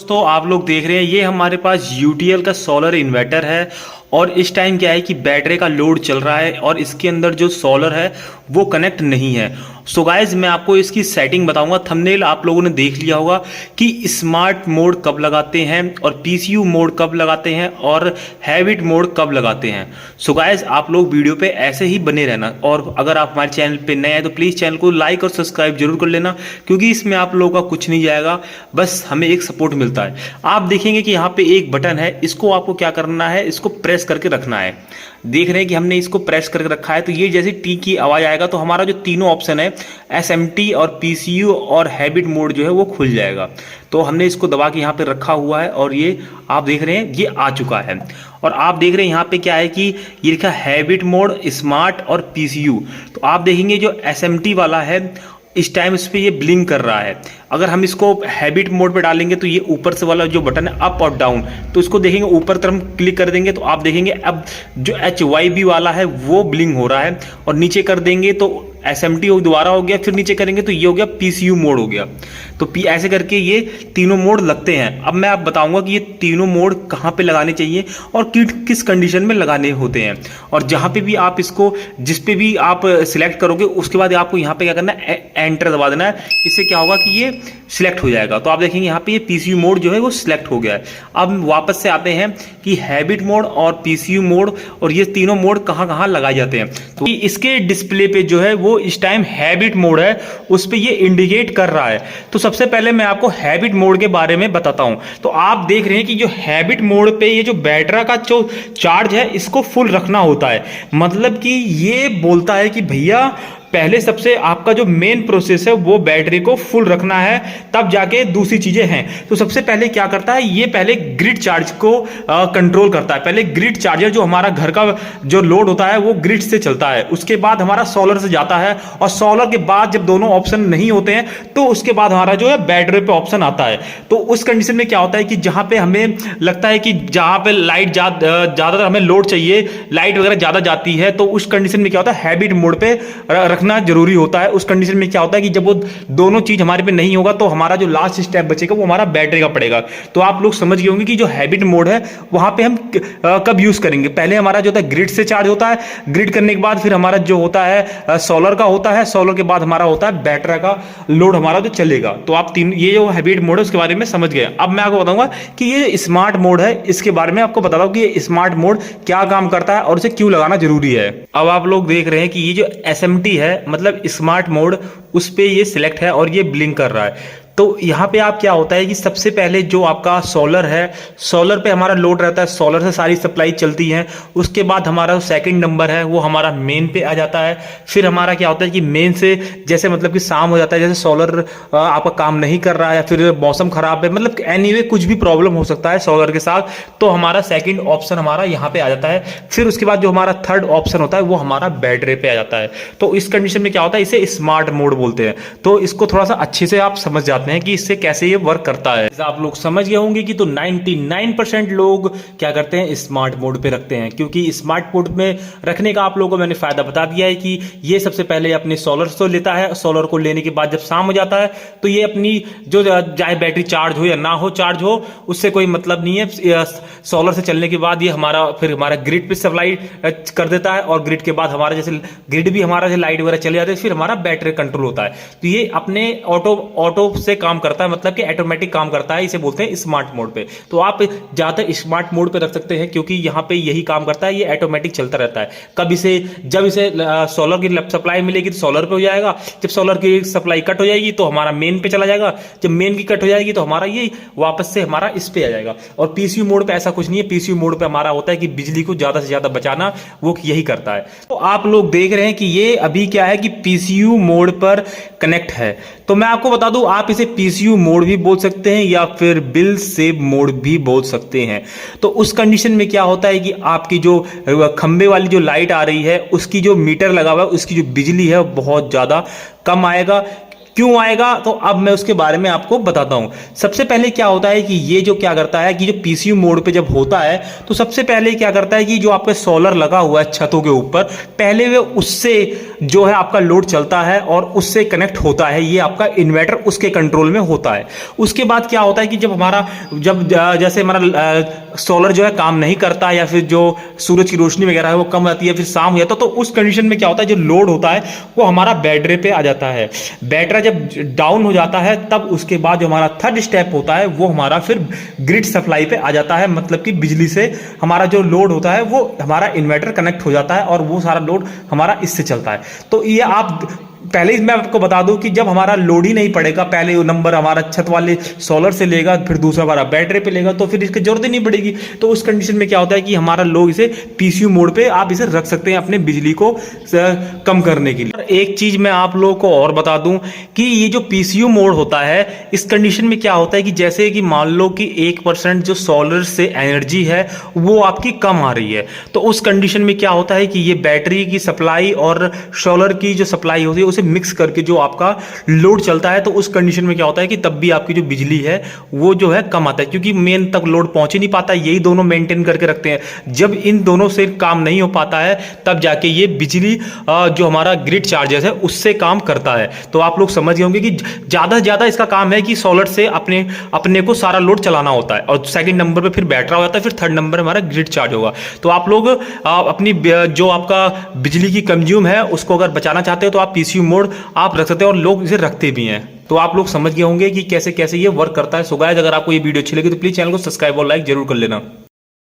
दोस्तों आप लोग देख रहे हैं ये हमारे पास यूटीएल का सोलर इन्वर्टर है। और इस टाइम क्या है कि बैटरी का लोड चल रहा है और इसके अंदर जो सोलर है वो कनेक्ट नहीं है। सो गाइज मैं आपको इसकी सेटिंग बताऊंगा। थंबनेल आप लोगों ने देख लिया होगा कि स्मार्ट मोड कब लगाते हैं और पीसीयू मोड कब लगाते हैं और हैबिट मोड कब लगाते हैं। सो गाइज आप लोग वीडियो पे ऐसे ही बने रहना और अगर आप हमारे चैनल पे नए हैं तो प्लीज़ चैनल को लाइक और सब्सक्राइब जरूर कर लेना, क्योंकि इसमें आप लोगों का कुछ नहीं जाएगा, बस हमें एक सपोर्ट मिलता है। आप देखेंगे कि यहाँ पे एक बटन है, इसको आपको क्या करना है, इसको प्रेस करके रखना है। देख रहे हैं कि हमने इसको प्रेस करके रखा है, तो ये जैसे टी की आवाज आएगा तो हमारा जो तीनों ऑप्शन है एसएमटी और पीसीयू और हैबिट मोड जो है वो खुल जाएगा। तो हमने इसको दबा के यहाँ पे रखा हुआ है और ये आप देख रहे हैं ये आ चुका है। और आप देख रहे हैं यहाँ पे क्या है कि ये लिखा हैबिट मोड, स्मार्ट और पीसीयू। तो आप देखेंगे जो एसएमटी वाला है इस टाइम इस पे ये ब्लिंक कर रहा है। अगर हम इसको हैबिट मोड पे डालेंगे तो ये ऊपर से वाला जो बटन है अप और डाउन, तो इसको देखेंगे ऊपर तरफ क्लिक कर देंगे तो आप देखेंगे अब जो HYB वाला है वो ब्लिंक हो रहा है। और नीचे कर देंगे तो SMT दोबारा हो गया, फिर नीचे करेंगे तो ये हो गया PCU मोड हो गया। तो ऐसे करके ये तीनों मोड लगते हैं। अब मैं आप बताऊंगा कि ये तीनों मोड कहाँ पे लगाने चाहिए और किस कंडीशन में लगाने होते हैं। और जहाँ पे भी आप इसको जिस पे भी आप सिलेक्ट करोगे उसके बाद आपको यहाँ पे क्या करना है, एंटर दबा देना है। इससे क्या होगा कि ये सिलेक्ट हो जाएगा। तो आप देखेंगे यहाँ पे ये PCU मोड जो है वो सिलेक्ट हो गया है। अब वापस से आते हैं कि हैबिट मोड और PCU मोड और ये तीनों मोड कहाँ कहाँ लगाए जाते हैं। तो इसके डिस्प्ले पे जो है वो इस टाइम हैबिट मोड है, उस पे ये इंडिकेट कर रहा है। तो सबसे पहले मैं आपको हैबिट मोड के बारे में बताता हूं। तो आप देख रहे हैं कि जो हैबिट मोड पे ये जो बैटरी का जो चार्ज है इसको फुल रखना होता है। मतलब कि ये बोलता है कि भैया पहले सबसे आपका जो मेन प्रोसेस है वो बैटरी को फुल रखना है, तब जाके दूसरी चीजें हैं। तो सबसे पहले क्या करता है, ये पहले ग्रिड चार्ज को कंट्रोल करता है। पहले ग्रिड चार्जर जो हमारा घर का जो लोड होता है वो ग्रिड से चलता है, उसके बाद हमारा सोलर से जाता है और सोलर के बाद जब दोनों ऑप्शन नहीं होते हैं तो उसके बाद हमारा जो है बैटरी पे ऑप्शन आता है। तो उस कंडीशन में क्या होता है कि जहां पे हमें लगता है कि जहां पे लाइट ज्यादातर हमें लोड चाहिए, लाइट वगैरह ज्यादा जाती है, तो उस कंडीशन में क्या होता है हैबिट मोड पे रखना जरूरी होता है। उस कंडीशन में क्या होता है कि जब वो दोनों चीज हमारे पे नहीं होगा तो हमारा जो लास्ट स्टेप बचेगा वो हमारा बैटरी का पड़ेगा। तो आप लोग समझ गए होंगे कि जो हैबिट मोड है वहां पे हम कब यूज करेंगे। पहले हमारा जो होता है ग्रिड से चार्ज होता है, ग्रिड करने के बाद फिर हमारा जो होता है सोलर का होता है, सोलर के बाद हमारा होता है बैटरी का लोड हमारा जो चलेगा। तो आप तीन ये जो हैबिट मोड है उसके बारे में समझ गए। अब मैं आपको बताऊंगा कि ये स्मार्ट मोड है, इसके बारे में आपको बताता हूं कि ये स्मार्ट मोड क्या काम करता है और इसे क्यों लगाना जरूरी है। अब आप लोग देख रहे हैं कि ये जो SMT है मतलब स्मार्ट मोड, उस पे ये सिलेक्ट है और ये ब्लिंक कर रहा है। तो यहाँ पे आप क्या होता है कि सबसे पहले जो आपका सोलर है, सोलर पे हमारा लोड रहता है, सोलर से सारी सप्लाई चलती है। उसके बाद हमारा सेकंड नंबर है वो हमारा मेन पे आ जाता है। फिर हमारा क्या होता है कि मेन से जैसे मतलब कि शाम हो जाता है, जैसे सोलर आपका काम नहीं कर रहा है, फिर मौसम खराब है, मतलब एनीवे कुछ भी प्रॉब्लम हो सकता है सोलर के साथ, तो हमारा सेकेंड ऑप्शन हमारा यहाँ पे आ जाता है। फिर उसके बाद जो हमारा थर्ड ऑप्शन होता है वो हमारा बैटरी पे आ जाता है। तो इस कंडीशन में क्या होता है, इसे स्मार्ट मोड बोलते हैं। तो इसको थोड़ा सा अच्छे से आप समझ जाते हैं कि इससे कैसे ये वर्क करता है। आप लोग समझ गए होंगे कि तो 99% लोग क्या करते हैं, स्मार्ट मोड पे रखते हैं। क्योंकि स्मार्ट मोड में रखने का आप लोगों को मैंने फायदा बता दिया है कि ये सबसे पहले अपने सोलर से लेता है, सोलर को लेने के बाद जब शाम हो जाता है तो ये अपनी जो चाहे बैटरी चार्ज हो या ना हो चार्ज हो उससे कोई मतलब नहीं है। सोलर से चलने के बाद ये हमारा फिर हमारा ग्रिड पे सप्लाई कर देता है और ग्रिड के बाद हमारा जैसे ग्रिड भी हमारा जैसे लाइट वगैरह चले जाते हैं, फिर हमारा बैटरी कंट्रोल होता है। तो ये अपने ऑटो से काम करता है, मतलब कि ऑटोमेटिक काम करता है, इसे बोलते हैं स्मार्ट मोड पे। तो आप ज्यादातर स्मार्ट मोड पे रख सकते हैं क्योंकि यहाँ पे यही काम करता है, ये ऑटोमेटिक चलता रहता है। कब इसे जब इसे सोलर की सप्लाई मिलेगी तो सोलर पे हो जाएगा, जब सोलर की सप्लाई कट हो जाएगी तो हमारा मेन पे चला जाएगा, जब मेन की कट हो जाएगी तो हमारा ये वापस से हमारा इस पे आ जाएगा। और पीसीयू मोड पे ऐसा कुछ नहीं है, पीसीयू मोड पे हमारा होता है कि बिजली को ज्यादा से ज्यादा बचाना, वो यही करता है। तो आप लोग देख रहे हैं कि ये अभी क्या है कि पीसीयू मोड पर कनेक्ट है। तो मैं आपको बता दूं आप इसे पीसीयू मोड भी बोल सकते हैं या फिर बिल सेव मोड भी बोल सकते हैं। तो उस कंडीशन में क्या होता है कि आपकी जो खंबे वाली जो लाइट आ रही है उसकी जो मीटर लगा हुआ है उसकी जो बिजली है बहुत ज्यादा कम आएगा। क्यों आएगा तो अब मैं उसके बारे में आपको बताता हूं। सबसे पहले क्या होता है कि ये जो क्या करता है कि जो पीसीयू मोड पे जब होता है तो सबसे पहले क्या करता है कि जो आपका सोलर लगा हुआ है छतों के ऊपर, पहले वे उससे जो है आपका लोड चलता है और उससे कनेक्ट होता है, ये आपका इन्वर्टर उसके कंट्रोल में होता है। उसके बाद क्या होता है कि जब जैसे हमारा सोलर जो है काम नहीं करता या फिर जो सूरज की रोशनी वगैरह है वो कम आती है, फिर शाम हो जाता है, तो उस कंडीशन में क्या होता है, जो लोड होता है वो हमारा बैटरी पे आ जाता है। बैटरी जब डाउन हो जाता है तब उसके बाद जो हमारा थर्ड स्टेप होता है वो हमारा फिर ग्रिड सप्लाई पे आ जाता है, मतलब कि बिजली से हमारा जो लोड होता है वो हमारा इन्वर्टर कनेक्ट हो जाता है और वो सारा लोड हमारा इससे चलता है। तो ये आप पहले ही मैं आपको बता दूं कि जब हमारा लोड ही नहीं पड़ेगा, पहले वो नंबर हमारा छत वाले सोलर से लेगा, फिर दूसरा हमारा बैटरी पे लेगा, तो फिर इसकी जरूरत ही नहीं पड़ेगी। तो उस कंडीशन में क्या होता है कि हमारा लोग इसे पीसीयू मोड पे आप इसे रख सकते हैं अपने बिजली को कम करने के लिए। एक चीज मैं आप लोगों को और बता दूं कि ये जो पीसीयू मोड होता है, इस कंडीशन में क्या होता है कि जैसे कि मान लो कि 1% जो सोलर से एनर्जी है वो आपकी कम आ रही है, तो उस कंडीशन में क्या होता है कि ये बैटरी की सप्लाई और सोलर की जो सप्लाई होती है उसे मिक्स करके जो आपका लोड चलता है, तो उस कंडीशन में क्या होता है कि तब भी आपकी जो बिजली है वो जो है कम आता है, क्योंकि मेन तक लोड पहुंच ही नहीं पाता। यही दोनों मेंटेन करके रखते हैं। जब इन दोनों से काम नहीं हो पाता है तब जाके ये बिजली जो हमारा ग्रिड चार्जेस है उससे काम करता है। तो आप लोग समझ गए होंगे कि ज्यादा से ज्यादा इसका काम है कि सोलर से अपने अपने को सारा लोड चलाना होता है, और सेकंड नंबर पे फिर बैटरा हो जाता है, फिर थर्ड नंबर हमारा ग्रिड चार्ज होगा। तो आप लोग अपनी जो आपका बिजली की कंज्यूम है उसको अगर बचाना चाहते हो तो आप पीसीयू मोड आप रख सकते हैं, और लोग इसे रखते भी हैं। तो आप लोग समझ गए होंगे कि कैसे कैसे ये वर्क करता है। सो गाइस, अगर आपको ये वीडियो अच्छी लगी तो प्लीज चैनल को सब्सक्राइब और लाइक जरूर कर लेना।